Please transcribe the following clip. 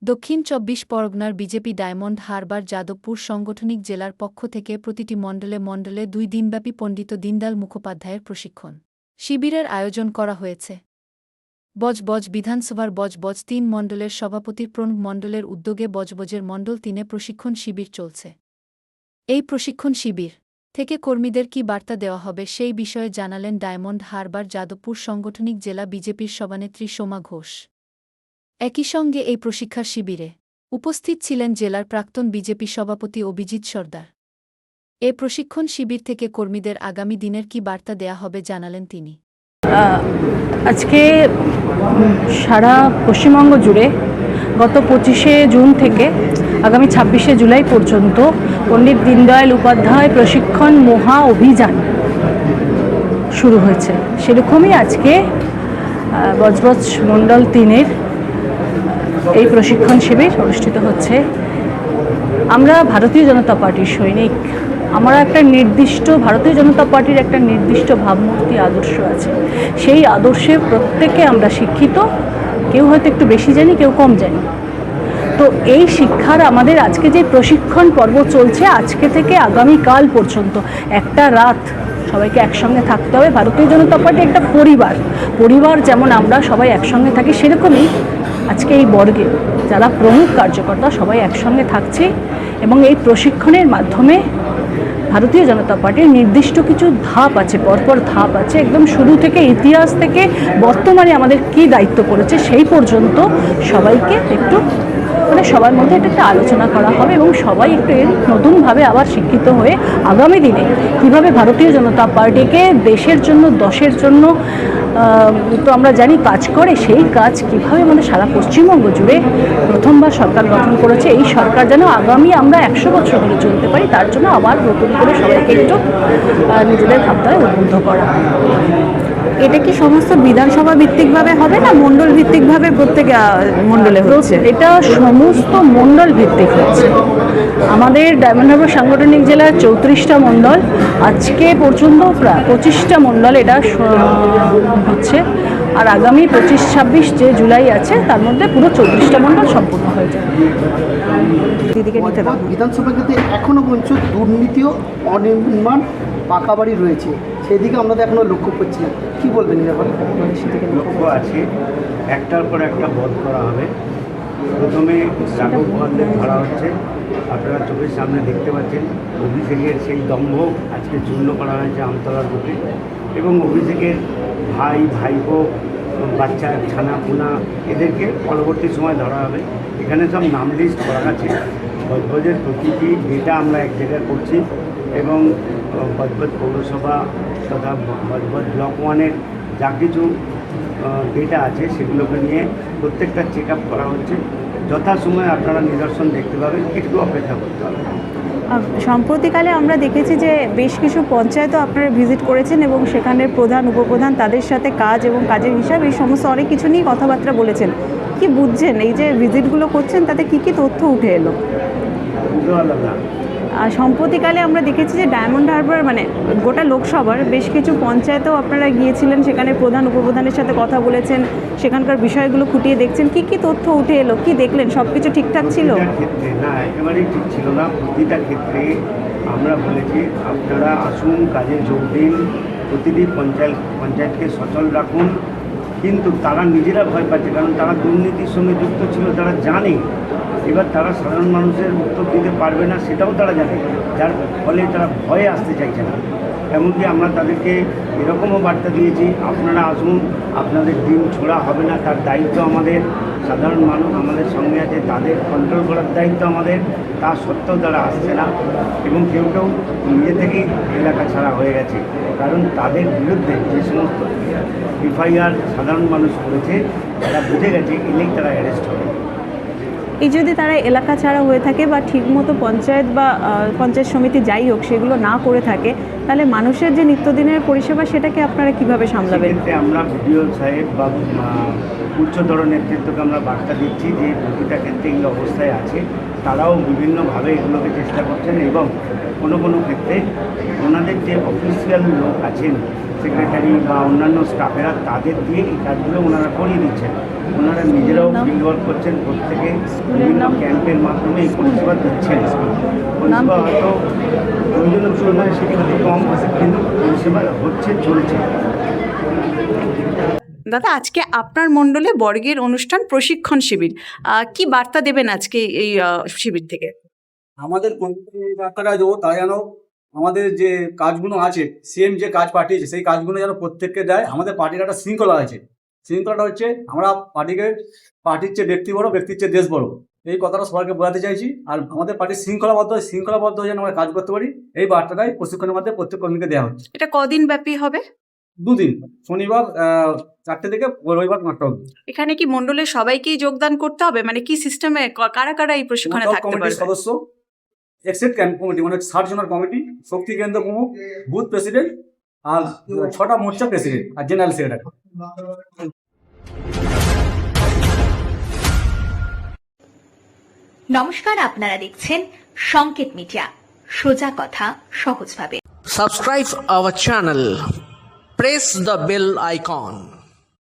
দক্ষিণ ২৪ পরগনার BJP diamond Harbour Jadavpur সাংগঠনিক জেলার পক্ষ থেকে প্রতিটি মণ্ডলে মণ্ডলে ২ দিনব্যাপী পণ্ডিত দীনদয়াল মুখোপাধ্যায়ের প্রশিক্ষণ শিবিরের আয়োজন করা হয়েছে। বজবজ বিধানসভার বজবজ ৩ মণ্ডলের সভাপতি প্রণব মণ্ডলের উদ্যোগে বজবজের মণ্ডল ৩-এ প্রশিক্ষণ শিবির চলছে। এই প্রশিক্ষণ শিবির থেকে কর্মীদের কী বার্তা দেওয়া হবে সেই বিষয়ে জানালেন ডায়মন্ড হারবার যাদবপুর সাংগঠনিক জেলা বিজেপির সভানেত্রী সোমা ঘোষ। একই সঙ্গে এই প্রশিক্ষা শিবিরে উপস্থিত ছিলেন জেলার প্রাক্তন বিজেপি সভাপতি অভিজিৎ সর্দার। এ প্রশিক্ষণ শিবির থেকে কর্মীদের আগামী দিনের কী বার্তা দেয়া হবে জানালেন তিনি। আজকে সারা পশ্চিমবঙ্গ জুড়ে গত ২৫শে জুন থেকে আগামী ২৬শে জুলাই পর্যন্ত পণ্ডিত দীনদয়াল উপাধ্যায় প্রশিক্ষণ মহা অভিযান শুরু হয়েছে। সেরকমই আজকে বজবজ মণ্ডল ৩-এর এই প্রশিক্ষণ শিবির অনুষ্ঠিত হচ্ছে। আমরা ভারতীয় জনতা পার্টির সৈনিক। আমরা একটা নির্দিষ্ট ভারতীয় জনতা পার্টির একটা নির্দিষ্ট ভাবমূর্তি আদর্শ আছে। সেই আদর্শে প্রত্যেকে আমরা শিক্ষিত, কেউ হয়তো একটু বেশি জানি, কেউ কম জানি। তো এই শিক্ষার আমাদের আজকে যে প্রশিক্ষণ পর্ব চলছে, আজকে থেকে আগামীকাল পর্যন্ত একটা রাত সবাইকে একসঙ্গে থাকতে হবে। ভারতীয় জনতা পার্টি একটা পরিবার যেমন আমরা সবাই একসঙ্গে থাকি, সেরকমই আজকে এই বর্গে যারা প্রমুখ কার্যকর্তা সবাই একসঙ্গে থাকছে এবং এই প্রশিক্ষণের মাধ্যমে ভারতীয় জনতা পার্টির নির্দিষ্ট কিছু ধাপ আছে, পরপর ধাপ আছে, একদম শুরু থেকে ইতিহাস থেকে বর্তমানে আমাদের কী দায়িত্ব পড়েছে সেই পর্যন্ত সবাইকে একটু সবার মধ্যে একটা আলোচনা করা হবে এবং সবাই একটু নতুনভাবে আবার শিক্ষিত হয়ে আগামী দিনে কীভাবে ভারতীয় জনতা পার্টিকে দেশের জন্য দশের জন্য তো আমরা জানি কাজ করে, সেই কাজ কীভাবে আমাদের সারা পশ্চিমবঙ্গ জুড়ে প্রথমবার সরকার গঠন করেছে। এই সরকার যেন আগামী আমরা ১০০ বছর ধরে চলতে পারি, তার জন্য আবার নতুন করে সবাইকে একটু নিজেদের ভাবনায় উদ্বুদ্ধ করা। এটা কি সমস্ত বিধানসভা ভিত্তিকভাবে হবে না মণ্ডল ভিত্তিকভাবে প্রত্যেক মণ্ডলে হচ্ছে? এটা সমস্ত মণ্ডল ভিত্তিক হচ্ছে। আমাদের ডায়মন্ড হারবার সাংগঠনিক জেলার ৩৪টা মণ্ডল, আজকে পর্যন্ত প্রায় ২৫টা মণ্ডল এটা হচ্ছে। আর আগামী ২৫-২৬ যে জুলাই আছে তার মধ্যে পুরো ৩৪টা মণ্ডল সম্পূর্ণ হয়ে যাবে। বিধানসভা ক্ষেত্রে এখনও পর্যন্ত দুর্নীতি ও অনির্মাণ পাকা বাড়ি রয়েছে, সেদিকে আমরা তো এখনও লক্ষ্য করছি না। কী বলবেন এই ব্যাপারে? সেদিকে লক্ষ্য আছে, একটার পর একটা বধ করা হবে। প্রথমে জাগব বন্ধে ধরা হচ্ছে, আপনারা চোখের সামনে দেখতে পাচ্ছেন। অভিষেকের সেই দম্ভ আজকে চূর্ণ করা হয়েছে আমতলার বুকে, এবং অভিষেকের ভাইপো বাচ্চা ছানা পোনা এদেরকে পরবর্তী সময় ধরা হবে। এখানে সব নাম লিস্ট করা আছে। বজবজের প্রতিটি ডেটা আমরা এক জায়গায় করছি এবং বজবজ পৌরসভা তথা বজবজ ব্লক 1-এর যা কিছু ডেটা আছে সেগুলোকে নিয়ে প্রত্যেকটা চেক আপ করা হচ্ছে। যথাসময়ে আপনারা নিদর্শন দেখতে পাবেন, একটু অপেক্ষা করতে হবে। সম্প্রতিকালে আমরা দেখেছি যে বেশ কিছু পঞ্চায়েতও আপনারা ভিজিট করেছেন এবং সেখানের প্রধান উপপ্রধান তাদের সাথে কাজ এবং কাজের হিসাব এই সমস্ত অনেক কিছু নিয়ে কথাবার্তা বলেছেন। কি বুঝছেন এই যে ভিজিটগুলো করছেন তাতে কি তথ্য উঠে এলো? সম্প্রতিকালে আমরা দেখেছি যে ডায়মন্ড হারবার গোটা লোকসভার বেশ কিছু পঞ্চায়েতেও আপনারা গিয়েছিলেন, সেখানে প্রধান উপপ্রধানের সাথে কথা বলেছেন, সেখানকার বিষয়গুলো খুঁটিয়ে দেখছেন। কি তথ্য উঠে এলো, কি দেখলেন? সব কিছু ঠিকঠাক ছিল? ক্ষেত্রে না, একেবারেই ঠিক ছিল না। প্রতিটা ক্ষেত্রে আমরা বলেছি আপনারা আসুন, কাজে যোগ দিন, প্রতিটি পঞ্চায়েতকে সচল রাখুন। কিন্তু তারা নিজেরা ভয় পাচ্ছে, কারণ তারা দুর্নীতির সঙ্গে যুক্ত ছিল, তারা জানে। এবার তারা সাধারণ মানুষের উত্তর দিতে পারবে না সেটাও তারা জানে, যার ফলে তারা ভয়ে আসতে চাইছে না। এমনকি আমরা তাদেরকে এরকমও বার্তা দিয়েছি, আপনারা আসুন, আপনাদের দিন ছোড়া হবে না, তার দায়িত্ব আমাদের। সাধারণ মানুষ আমাদের সঙ্গে আছে, তাদের কন্ট্রোল করার দায়িত্ব আমাদের। তা সত্ত্বেও তারা আসছে না এবং কেউ নিজে থেকেই এলাকা ছাড়া হয়ে গেছে, কারণ তাদের বিরুদ্ধে যে সমস্ত এফআইআর সাধারণ মানুষ করেছে তারা বুঝে গেছে, এলেই তারা অ্যারেস্ট হবে। এই যদি তারা এলাকা ছাড়া হয়ে থাকে বা ঠিকমতো পঞ্চায়েত বা পঞ্চায়েত সমিতি যাই হোক সেগুলো না করে থাকে, তাহলে মানুষের যে নিত্যদিনের পরিষেবা সেটাকে আপনারা কিভাবে সামলাবেন? আমরা বিডিও সাহেব বা উচ্চতর নেতৃত্বকে আমরা বার্তা দিচ্ছি যে প্রতিটা ক্ষেত্রে এই অবস্থায় আছে, তারাও বিভিন্নভাবে এগুলোকে চেষ্টা করছেন এবং কোনো ক্ষেত্রে ওনাদের যে অফিসিয়াল লোক আছেন, সেক্রেটারি বা অন্যান্য স্টাফেরা, তাদের দিয়ে এই কাজগুলো ওনারা করিয়ে দিচ্ছেন। ওনারা নিজেরাও ফিল্ড ওয়ার্ক করছেন, প্রত্যেকে বিভিন্ন ক্যাম্পের মাধ্যমে এই পরিষেবা দিচ্ছেন। পরিষেবা হয়তো প্রয়োজনের তুলনায় সেটি হয়তো কম, কিন্তু পরিষেবা হচ্ছে, চলছে। দাদা, আজকে আপনার মণ্ডলে বর্গের অনুষ্ঠান প্রশিক্ষণ শিবির, কি বার্তা দেবেন আজকে এই শিবির থেকে? আমাদের কর্মকর্তারা তারা যেন আমাদের যে কাজগুলো আছে, সিএম যে কাজ পাঠিয়েছে সেই কাজগুলো যেন প্রত্যেককে দেয়। আমাদের পার্টির একটা শৃঙ্খলা আছে, শৃঙ্খলাটা হচ্ছে আমরা পার্টির চেয়ে ব্যক্তি বড়, ব্যক্তির চেয়ে দেশ বড়, এই কথাটা সবাইকে বোঝাতে চাইছি। আর আমাদের পার্টির শৃঙ্খলাবদ্ধ যেন আমরা কাজ করতে পারি, এই বার্তাটাই প্রশিক্ষণের মধ্যে প্রত্যেক কর্মীকে দেওয়া হচ্ছে। এটা কদিন ব্যাপী হবে? 2 দিন, শনিবার 4টে থেকে রবিবার 9টা অবধি। এখানে কি মণ্ডলের সবাইকেই যোগদান করতে হবে, মানে কি সিস্টেমে কারা কারা এই প্রশিক্ষণে থাকতে কমিটির পারবে? সদস্য, এক্সেট ক্যাম্প কমিটি, মানে 60 জনের কমিটি, শক্তি কেন্দ্র প্রমুখ, বুথ প্রেসিডেন্ট, আর 6টা মোর্চা প্রেসিডেন্ট আর জেনারেল সেক্রেটারি। নমস্কার, আপনারা দেখছেন সংকেত মিডিয়া, সোজা কথা সহজভাবে। Subscribe our channel. Press the bell icon.